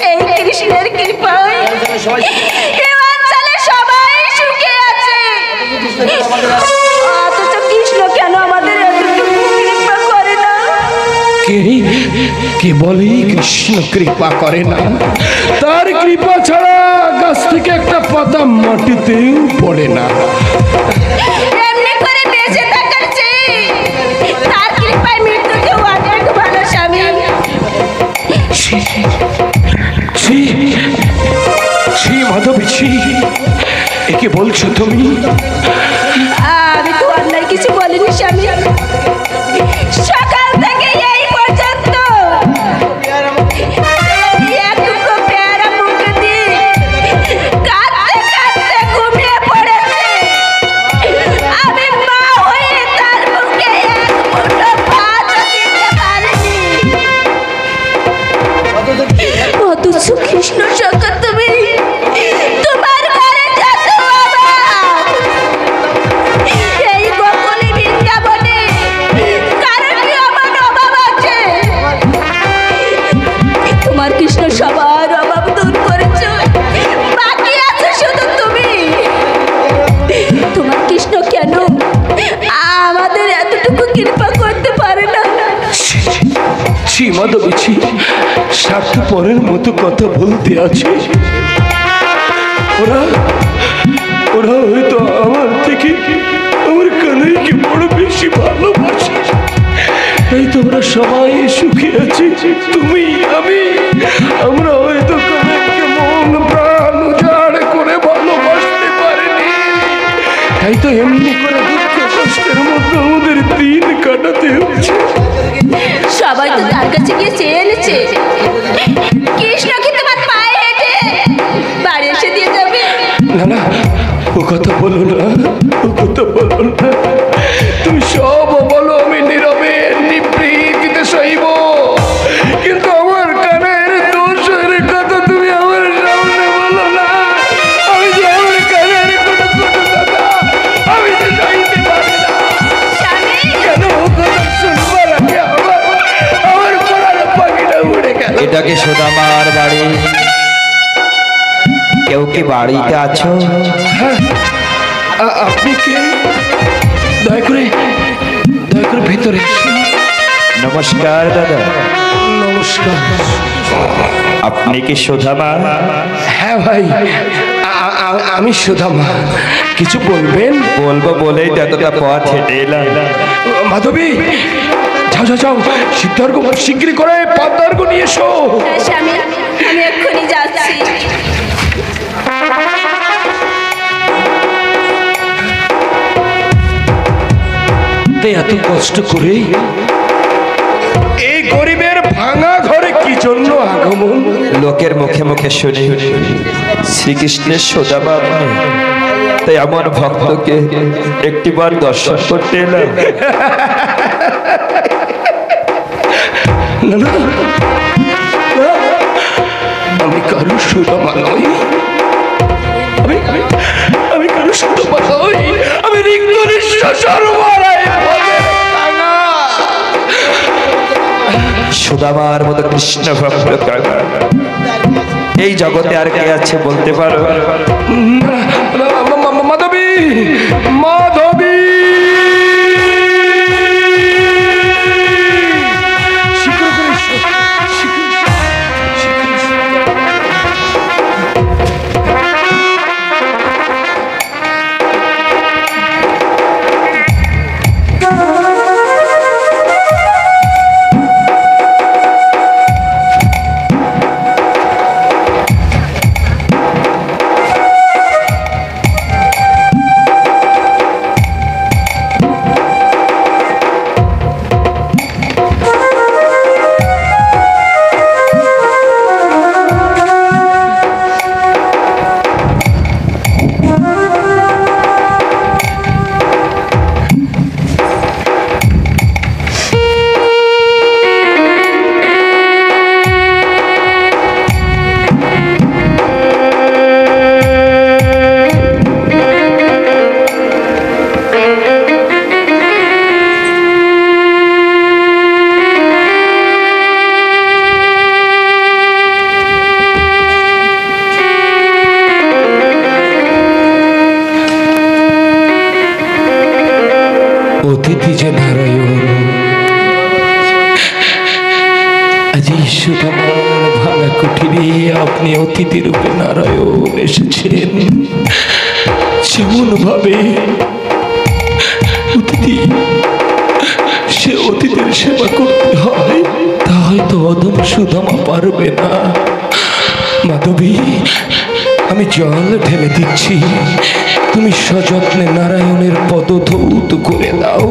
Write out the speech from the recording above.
এই কৃষ্ণের কৃপায় এই অঞ্চলে সবাই সুখে আছে। অথচ কৃষ্ণ কেন আমাদের এতটুকু কৃপা করে না? কে বলে কৃষ্ণ কৃপা করে না? তার কৃপা ছাড়া গাছ থেকে একটা পাতা মাটিতেও পড়ে না। এমনি করে বেঁচে থাকার চেয়ে তার কৃপায় মৃত্যুকে অনেক ভালো স্বামী। মাধবী, একে বলছো তুমি? আমি তো অন্যায় কিছু বলিনি স্বামী। সকাল থেকে এই পর্যন্ত একটুকু পেয়ারা মুখে দিয়ে কাঁদতে কাঁদতে ঘুমিয়ে পড়েছে। আমি মা হয়ে তার মুখে এক মুঠো ভাত দিতে পারিনি। অথচ কৃষ্ণ সখা তুমি তোমার ঘরে যত অভাব, এই গোকুলে বৃন্দাবনে কারণ কি আমার অভাব আছে? তোমার কৃষ্ণ সবার অভাব দূর করেছ, বাকি আছে শুধু তুমি। তোমার কৃষ্ণ কেন আমাদের এতটুকু কৃপা করতে পারে না? মাধবী, স্বার্থপরের মতো কথা বলতে আছে। ওরা হয়তো আমার থেকে আমার কানাইকে বড় বেশি ভালোবাসে, তাই তোমরা সবাই সুখে আছে। তুমি, আমরা হয়তো কানাইকে মন প্রাণ উজাড় করে ভালোবাসতে পারিনি, তাই তো এমনি করে দুঃখ কষ্টের মধ্যে আমাদের দিন কাটাতে হচ্ছে। সবাই তো তার কাছে গিয়ে চেয়ে এনেছে, কৃষ্ণ কি তোমার পায়ে হেঁটে বাড়ি এসে দিয়ে যাবে? না, ও কথা বলো না, তুমি সব বলো, আমি নীরবে নিবৃত্তিতে সইব, কিন্তু আমার কানের দোষের কথা তুমি আমার সামনে বলো না। আমি যে আমার কানের কোনো কথা আমি তো সইতে পারি না। কেন ও কথা শুনবার আগে আমার পড়ার পাখিটা উড়ে গেল। এটা কি সুদামার বাড়ি? কেউ কি বাড়িতে আছো? আপনি কে? দয়া করে ভিতরে এসুন। নমস্কার দাদা। নমস্কার। আপনি কি সুদামা? হ্যাঁ ভাই, আমি সুদামা। কিছু বলবেন? বলবো বলেই এতটা পথ হেঁটে এলাম। মাধবী, যাও, সিদ্ধার্ঘ শীঘ্রই করে পদ্মার্ঘ নিয়ে এসো। স্বামী, আমি এক্ষুনি যাচ্ছি। এত কষ্ট করে এই গরিবের ভাঙা ঘরে কি জন্য আগমন? লোকের মুখে মুখে শুনি শ্রীকৃষ্ণের সুদামা আপনি, তাই আমার ভক্তকে একটিবার দর্শন করতে এলাম। না, আমি কারো সুদামা নই, আমি কারো সুদামা নই, আমি রিক্তরের সর্বরায় সুদামার মতো কৃষ্ণ ভক্ত এই জগতে আর কে আছে বলতে পারো? মাধবী, অতিথি যে নারায়ণ, আজ সুদামার ভাঙা কুঠিরে আপনি অতিথি রূপে নারায়ণ এসেছেন। যেমন ভাবে অতিথি, সে অতিথির সেবা করতে হয়, তা হয়তো অদম সুদামা পারবে না। মাধবী, আমি জল ঢেলে দিচ্ছি, তুমি সযত্নে নারায়ণের পদ ধৌত করে দাও।